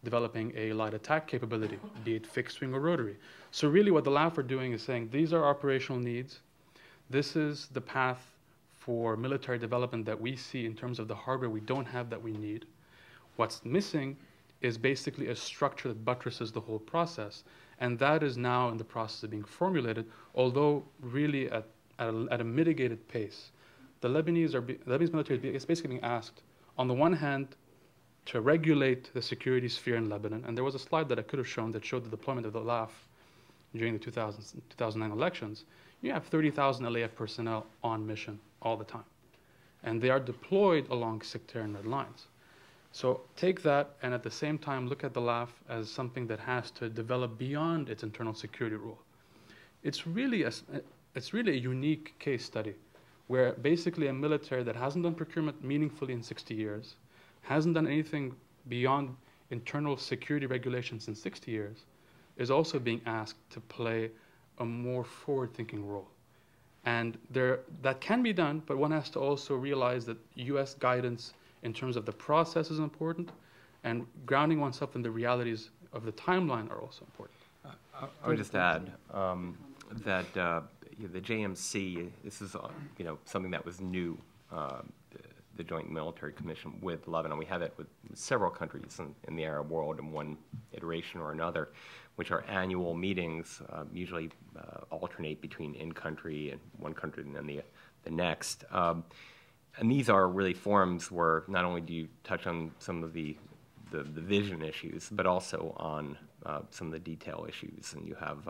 developing a light attack capability, be it fixed wing or rotary. So really what the LAF are doing is saying, these are operational needs. This is the path for military development that we see in terms of the hardware we don't have that we need. What's missing is basically a structure that buttresses the whole process. And that is now in the process of being formulated, although really at a mitigated pace. The Lebanese military is basically being asked, on the one hand, to regulate the security sphere in Lebanon. And there was a slide that I could have shown that showed the deployment of the LAF during the 2009 elections. You have 30,000 LAF personnel on mission all the time. And they are deployed along sectarian red lines. So take that, and at the same time, look at the LAF as something that has to develop beyond its internal security role. It's really a unique case study, where basically a military that hasn't done procurement meaningfully in 60 years, hasn't done anything beyond internal security regulations in 60 years, is also being asked to play a more forward-thinking role. And that can be done, but one has to also realize that US guidance in terms of the process is important, and grounding oneself in the realities of the timeline are also important. I would just add that the JMC, this is something that was new, the Joint Military Commission with Lebanon. We have it with several countries in the Arab world in one iteration or another, which are annual meetings, usually alternate between in-country and one country and then the next. And these are really forums where not only do you touch on some of the vision issues, but also on some of the detail issues, and you have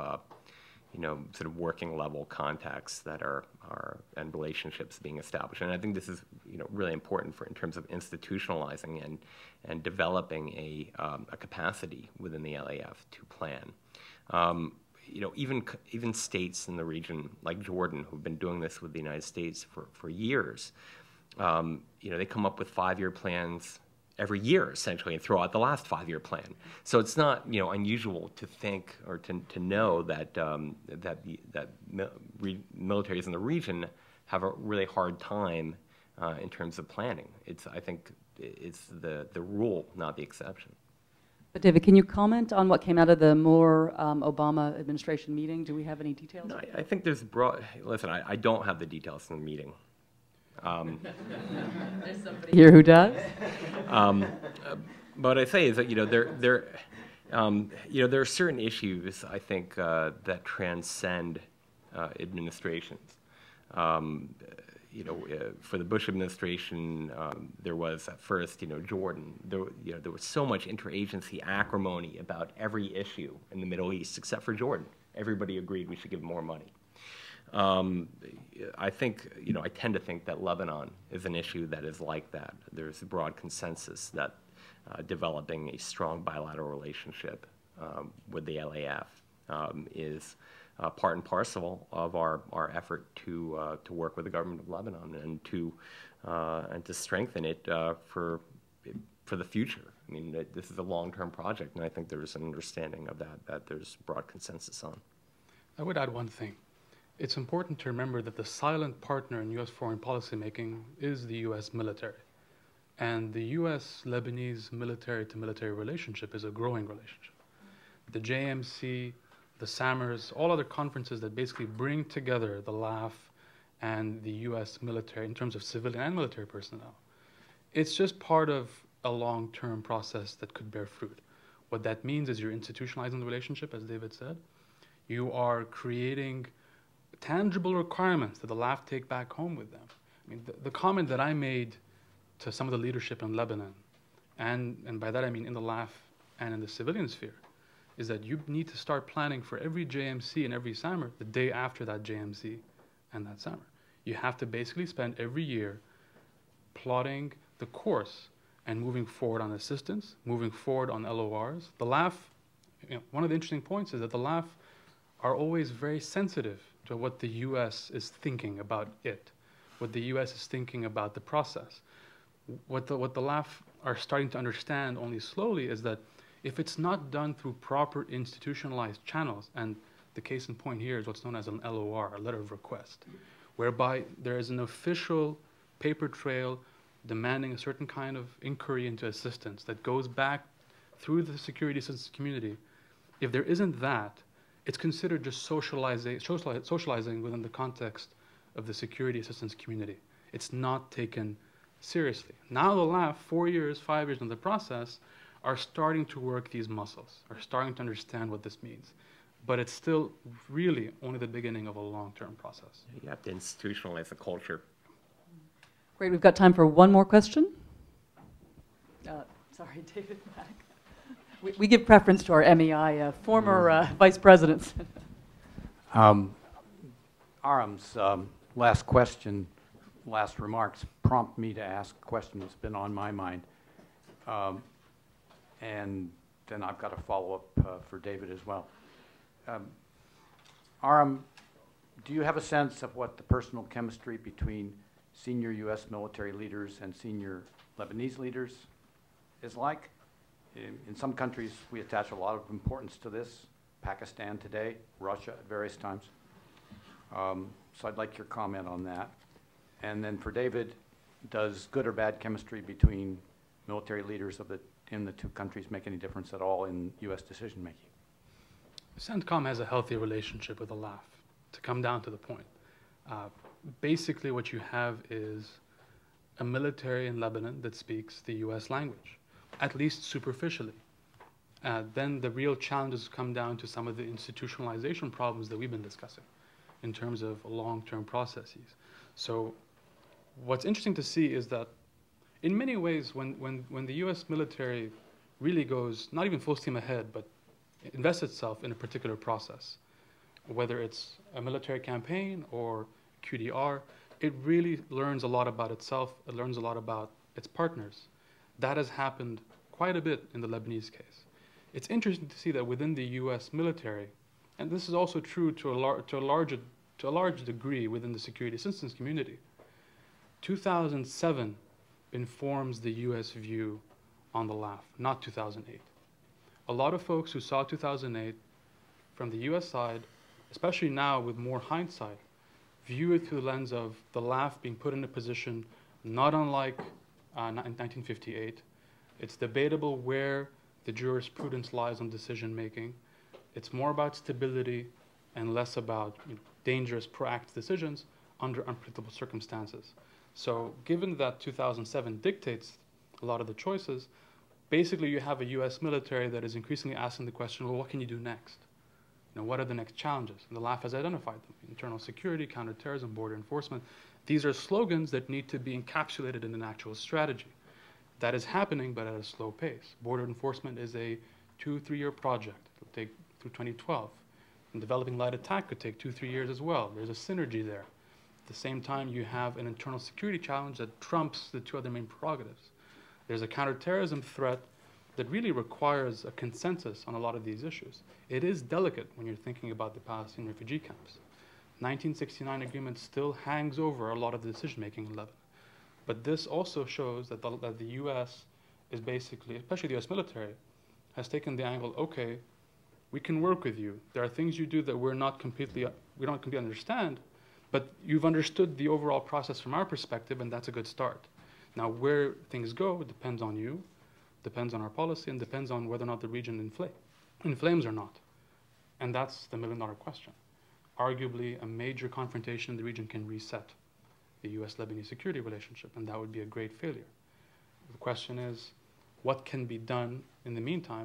sort of working level contacts that are and relationships being established. And I think this is really important in terms of institutionalizing and developing a capacity within the LAF to plan. Even states in the region like Jordan, who've been doing this with the United States for years, they come up with 5-year plans every year, essentially, and throw out the last 5-year plan. So it's not, unusual to think or to know that militaries in the region have a really hard time in terms of planning. I think it's the rule, not the exception. But David, can you comment on what came out of the Moore Obama administration meeting? Do we have any details? No, I think there's listen, I don't have the details from the meeting. There's somebody here who does. But what I say is that there are certain issues I think that transcend administrations. For the Bush administration, there was at first, Jordan. There was so much interagency acrimony about every issue in the Middle East, except for Jordan. Everybody agreed we should give more money. I think, I tend to think that Lebanon is an issue that is like that. There's a broad consensus that developing a strong bilateral relationship with the LAF is part and parcel of our effort to work with the government of Lebanon and to strengthen it for the future. I mean, this is a long-term project, and I think there's an understanding of that there's broad consensus on. I would add one thing. It's important to remember that the silent partner in U.S. foreign policy making is the U.S. military. And the U.S.-Lebanese military-to-military relationship is a growing relationship. The JMC, the SAMRs, all other conferences that basically bring together the LAF and the U.S. military in terms of civilian and military personnel. It's just part of a long-term process that could bear fruit. What that means is you're institutionalizing the relationship, as David said. You are creating tangible requirements that the LAF take back home with them. I mean, the comment that I made to some of the leadership in Lebanon, and by that I mean in the LAF and in the civilian sphere, is that you need to start planning for every JMC and every SAMR the day after that JMC and that SAMR. You have to basically spend every year plotting the course and moving forward on assistance, moving forward on LORs. The LAF, one of the interesting points is that the LAF are always very sensitive to what the U.S. is thinking about it, what the U.S. is thinking about the process. What the LAF are starting to understand only slowly is that if it's not done through proper institutionalized channels, and the case in point here is what's known as an LOR, a letter of request, whereby there is an official paper trail demanding a certain kind of inquiry into assistance that goes back through the security assistance community, if there isn't that, it's considered just socializing within the context of the security assistance community. It's not taken seriously. Now the LAF, 4 years, 5 years in the process, are starting to work these muscles, are starting to understand what this means. But it's still really only the beginning of a long-term process. You have to institutionalize the culture. Great, we've got time for one more question. Sorry, David, back. We give preference to our MEI, former vice presidents. Aram's last question, last remarks prompt me to ask a question that's been on my mind. And then I've got a follow-up for David as well. Aram, do you have a sense of what the personal chemistry between senior U.S. military leaders and senior Lebanese leaders is like? In some countries, we attach a lot of importance to this. Pakistan today, Russia at various times. So I'd like your comment on that. And then for David, does good or bad chemistry between military leaders in the two countries make any difference at all in U.S. decision-making? CENTCOM has a healthy relationship with the LAF, to come down to the point. Basically what you have is a military in Lebanon that speaks the US language, at least superficially. Then the real challenges come down to some of the institutionalization problems that we've been discussing in terms of long-term processes. So what's interesting to see is that in many ways when the US military really goes, not even full steam ahead, but invests itself in a particular process, whether it's a military campaign or QDR, it really learns a lot about itself, it learns a lot about its partners. That has happened quite a bit in the Lebanese case. It's interesting to see that within the US military, and this is also true to a large degree within the security assistance community, 2007 informs the US view on the LAF, not 2008. A lot of folks who saw 2008 from the US side, especially now with more hindsight, view it through the lens of the LAF being put in a position not unlike 1958. It's debatable where the jurisprudence lies on decision making. It's more about stability and less about dangerous proactive decisions under unpredictable circumstances. So given that 2007 dictates a lot of the choices, basically you have a US military that is increasingly asking the question, well, what can you do next? What are the next challenges? And the LAF has identified them: internal security, counterterrorism, border enforcement. These are slogans that need to be encapsulated in an actual strategy. That is happening, but at a slow pace. Border enforcement is a 2-3 year project. It'll take through 2012. And developing light attack could take 2-3 years as well. There's a synergy there. At the same time, you have an internal security challenge that trumps the two other main prerogatives. There's a counterterrorism threat that really requires a consensus on a lot of these issues. It is delicate when you're thinking about the Palestinian refugee camps. 1969 agreement still hangs over a lot of the decision-making in Lebanon. But this also shows that the US is basically, especially the US military, has taken the angle, okay, we can work with you. There are things you do that we don't completely understand, but you've understood the overall process from our perspective, and that's a good start. Now, where things go depends on you, depends on our policy, and depends on whether or not the region inflames or not. And that's the million-dollar question. Arguably, a major confrontation in the region can reset the US-Lebanese security relationship, and that would be a great failure. The question is, what can be done in the meantime